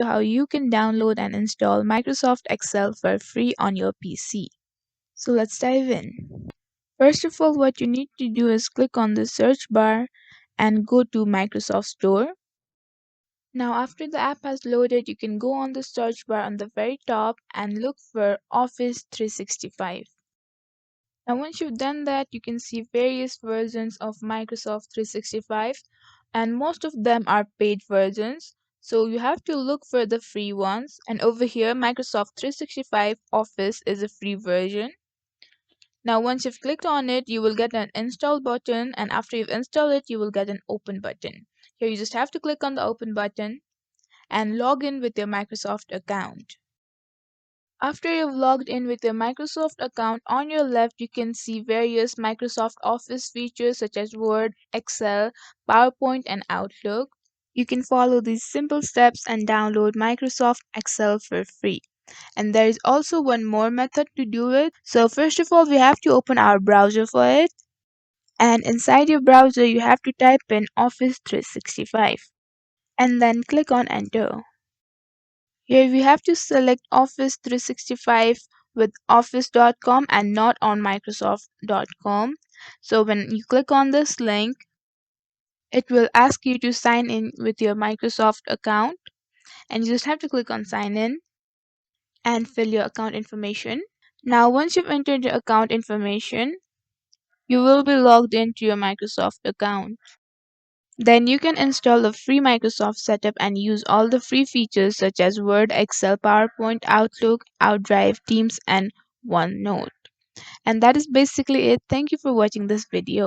how you can download and install Microsoft Excel for free on your PC. So let's dive in. First of all, what you need to do is click on the search bar and go to Microsoft Store. Now after the app has loaded, you can go on the search bar on the very top and look for Office 365. Now once you've done that, you can see various versions of Microsoft 365 and most of them are paid versions. So you have to look for the free ones, and over here Microsoft 365 Office is a free version. Now once you've clicked on it, you will get an install button, and after you've installed it, you will get an open button. Here you just have to click on the open button and log in with your Microsoft account. After you've logged in with your Microsoft account, on your left you can see various Microsoft Office features such as Word, Excel, PowerPoint and Outlook. You can follow these simple steps and download Microsoft Excel for free. And there is also one more method to do it. So first of all, we have to open our browser for it. And inside your browser, you have to type in Office 365 and then click on Enter. Here we have to select Office 365 with office.com and not on microsoft.com. So when you click on this link, it will ask you to sign in with your Microsoft account, and you just have to click on sign in and fill your account information. Now once you've entered your account information, you will be logged into your Microsoft account. Then you can install a free Microsoft setup and use all the free features such as Word, Excel, PowerPoint, Outlook, OutDrive, Teams, and OneNote. And that is basically it. Thank you for watching this video.